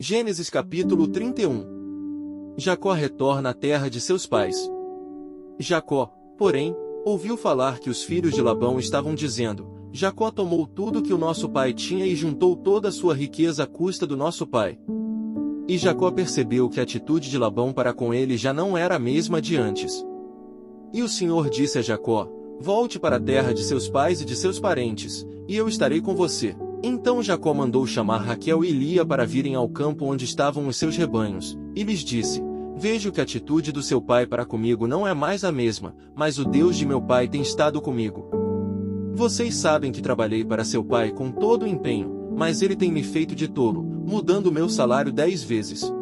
Gênesis capítulo 31. Jacó retorna à terra de seus pais. Jacó, porém, ouviu falar que os filhos de Labão estavam dizendo: Jacó tomou tudo que o nosso pai tinha e juntou toda a sua riqueza à custa do nosso pai. E Jacó percebeu que a atitude de Labão para com ele já não era a mesma de antes. E o Senhor disse a Jacó: Volte para a terra de seus pais e de seus parentes, e eu estarei com você. Então Jacó mandou chamar Raquel e Lia para virem ao campo onde estavam os seus rebanhos, e lhes disse: Vejo que a atitude do seu pai para comigo não é mais a mesma, mas o Deus de meu pai tem estado comigo. Vocês sabem que trabalhei para seu pai com todo o empenho, mas ele tem me feito de tolo, mudando o meu salário 10 vezes.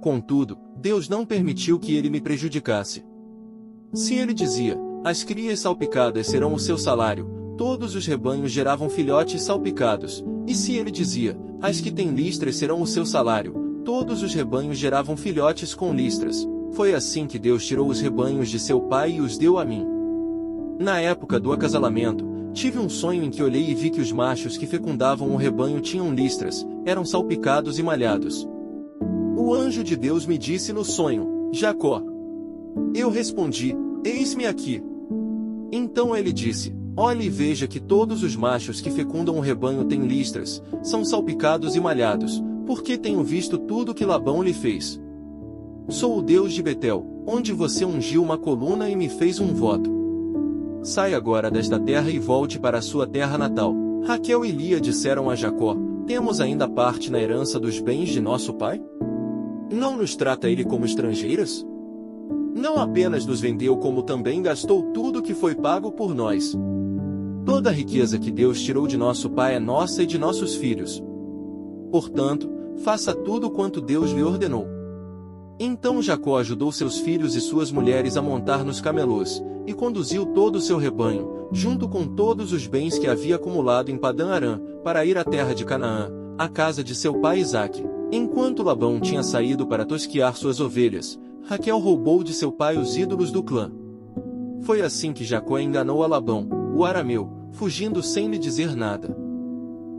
Contudo, Deus não permitiu que ele me prejudicasse. Se ele dizia: As crias salpicadas serão o seu salário, todos os rebanhos geravam filhotes salpicados, e se ele dizia: As que têm listras serão o seu salário, todos os rebanhos geravam filhotes com listras. Foi assim que Deus tirou os rebanhos de seu pai e os deu a mim. Na época do acasalamento, tive um sonho em que olhei e vi que os machos que fecundavam o rebanho tinham listras, eram salpicados e malhados. O anjo de Deus me disse no sonho: Jacó. Eu respondi: Eis-me aqui. Então ele disse: Olhe e veja que todos os machos que fecundam o rebanho têm listras, são salpicados e malhados, porque tenho visto tudo que Labão lhe fez. Sou o Deus de Betel, onde você ungiu uma coluna e me fez um voto. Saia agora desta terra e volte para a sua terra natal. Raquel e Lia disseram a Jacó: Temos ainda parte na herança dos bens de nosso pai? Não nos trata ele como estrangeiras? Não apenas nos vendeu, como também gastou tudo que foi pago por nós. Toda a riqueza que Deus tirou de nosso pai é nossa e de nossos filhos. Portanto, faça tudo quanto Deus lhe ordenou. Então Jacó ajudou seus filhos e suas mulheres a montar nos camelôs, e conduziu todo o seu rebanho, junto com todos os bens que havia acumulado em Padã-Arã, para ir à terra de Canaã, à casa de seu pai Isaque. Enquanto Labão tinha saído para tosquiar suas ovelhas, Raquel roubou de seu pai os ídolos do clã. Foi assim que Jacó enganou a Labão, o arameu, fugindo sem lhe dizer nada.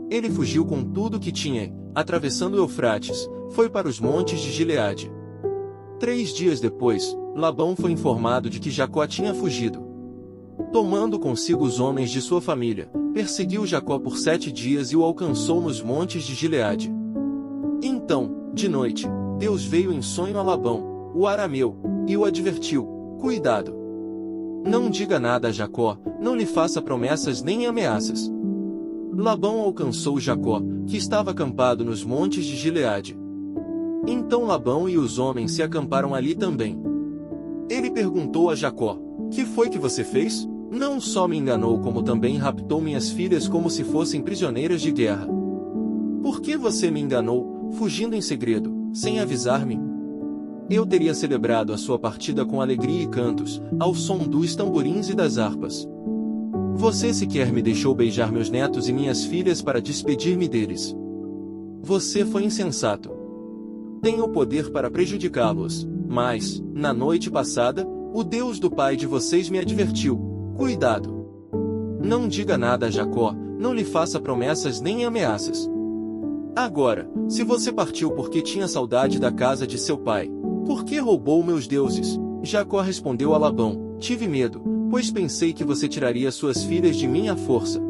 Ele fugiu com tudo que tinha e, atravessando o Eufrates, foi para os montes de Gileade. 3 dias depois, Labão foi informado de que Jacó tinha fugido. Tomando consigo os homens de sua família, perseguiu Jacó por 7 dias e o alcançou nos montes de Gileade. Então, de noite, Deus veio em sonho a Labão, o arameu, e o advertiu: Cuidado! Não diga nada a Jacó, não lhe faça promessas nem ameaças. Labão alcançou Jacó, que estava acampado nos montes de Gileade. Então Labão e os homens se acamparam ali também. Ele perguntou a Jacó: Que foi que você fez? Não só me enganou, como também raptou minhas filhas como se fossem prisioneiras de guerra. Por que você me enganou, fugindo em segredo, sem avisar-me? Eu teria celebrado a sua partida com alegria e cantos, ao som dos tamborins e das harpas. Você sequer me deixou beijar meus netos e minhas filhas para despedir-me deles. Você foi insensato. Tenho o poder para prejudicá-los, mas, na noite passada, o Deus do pai de vocês me advertiu: Cuidado! Não diga nada a Jacó, não lhe faça promessas nem ameaças. Agora, se você partiu porque tinha saudade da casa de seu pai, por que roubou meus deuses? Jacó respondeu a Labão: Tive medo, pois pensei que você tiraria suas filhas de mim à força.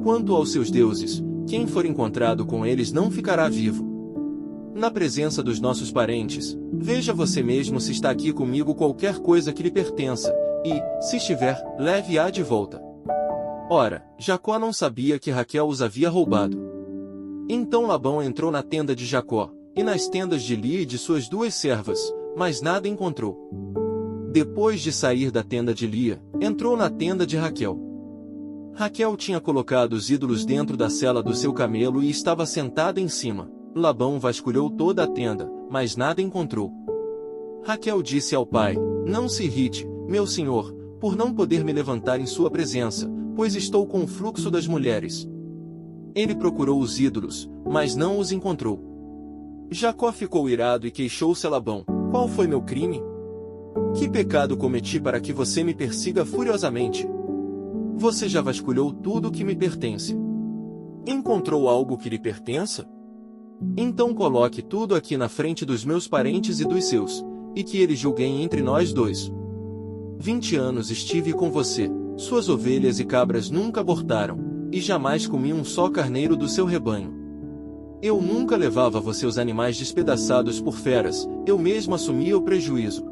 Quanto aos seus deuses, quem for encontrado com eles não ficará vivo. Na presença dos nossos parentes, veja você mesmo se está aqui comigo qualquer coisa que lhe pertença, e, se estiver, leve-a de volta. Ora, Jacó não sabia que Raquel os havia roubado. Então Labão entrou na tenda de Jacó, e nas tendas de Lia e de suas 2 servas, mas nada encontrou. Depois de sair da tenda de Lia, entrou na tenda de Raquel. Raquel tinha colocado os ídolos dentro da sela do seu camelo e estava sentada em cima. Labão vasculhou toda a tenda, mas nada encontrou. Raquel disse ao pai: Não se irrite, meu senhor, por não poder me levantar em sua presença, pois estou com o fluxo das mulheres. Ele procurou os ídolos, mas não os encontrou. Jacó ficou irado e queixou-se a Labão: Qual foi meu crime? Que pecado cometi para que você me persiga furiosamente? Você já vasculhou tudo o que me pertence. Encontrou algo que lhe pertença? Então coloque tudo aqui na frente dos meus parentes e dos seus, e que eles julguem entre nós dois. 20 anos estive com você, suas ovelhas e cabras nunca abortaram, e jamais comi um só carneiro do seu rebanho. Eu nunca levava você os animais despedaçados por feras, eu mesmo assumia o prejuízo.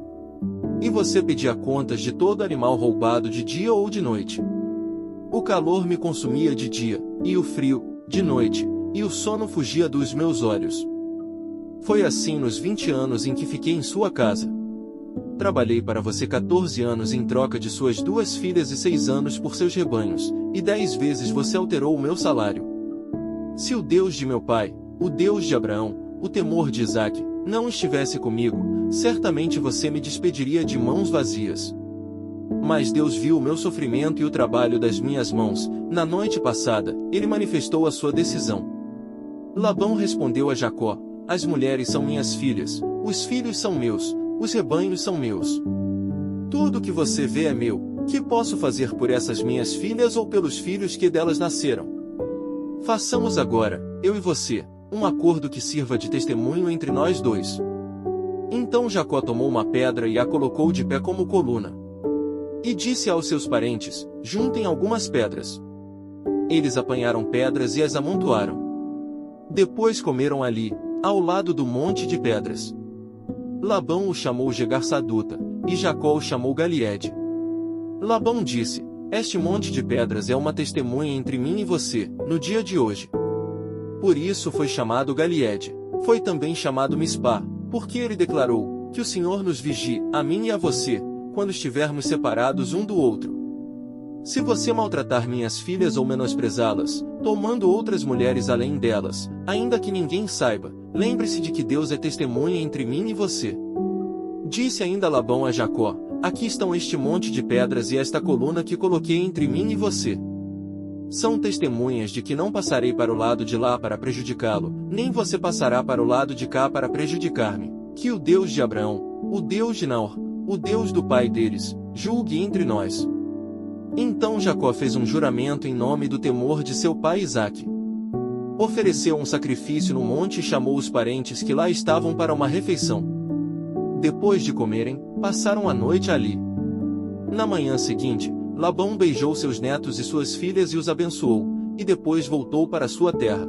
E você pedia contas de todo animal roubado de dia ou de noite. O calor me consumia de dia, e o frio, de noite, e o sono fugia dos meus olhos. Foi assim nos 20 anos em que fiquei em sua casa. Trabalhei para você 14 anos em troca de suas 2 filhas e 6 anos por seus rebanhos, e 10 vezes você alterou o meu salário. Se o Deus de meu pai, o Deus de Abraão, o temor de Isaque, não estivesse comigo, certamente você me despediria de mãos vazias. Mas Deus viu o meu sofrimento e o trabalho das minhas mãos. Na noite passada, ele manifestou a sua decisão. Labão respondeu a Jacó: as mulheres são minhas filhas, os filhos são meus, os rebanhos são meus. Tudo que você vê é meu. Que posso fazer por essas minhas filhas ou pelos filhos que delas nasceram? Façamos agora, eu e você, um acordo que sirva de testemunho entre nós dois. Então Jacó tomou uma pedra e a colocou de pé como coluna. E disse aos seus parentes: juntem algumas pedras. Eles apanharam pedras e as amontoaram. Depois comeram ali, ao lado do monte de pedras. Labão o chamou Jegar-Saduta, e Jacó o chamou Galiede. Labão disse: este monte de pedras é uma testemunha entre mim e você, no dia de hoje. Por isso foi chamado Galiede. Foi também chamado Mispá, porque ele declarou: que o Senhor nos vigie, a mim e a você, quando estivermos separados um do outro. Se você maltratar minhas filhas ou menosprezá-las, tomando outras mulheres além delas, ainda que ninguém saiba, lembre-se de que Deus é testemunha entre mim e você. Disse ainda Labão a Jacó: aqui estão este monte de pedras e esta coluna que coloquei entre mim e você. São testemunhas de que não passarei para o lado de lá para prejudicá-lo, nem você passará para o lado de cá para prejudicar-me. Que o Deus de Abraão, o Deus de Naor, o Deus do pai deles, julgue entre nós. Então Jacó fez um juramento em nome do temor de seu pai Isaque. Ofereceu um sacrifício no monte e chamou os parentes que lá estavam para uma refeição. Depois de comerem, passaram a noite ali. Na manhã seguinte, Labão beijou seus netos e suas filhas e os abençoou, e depois voltou para sua terra.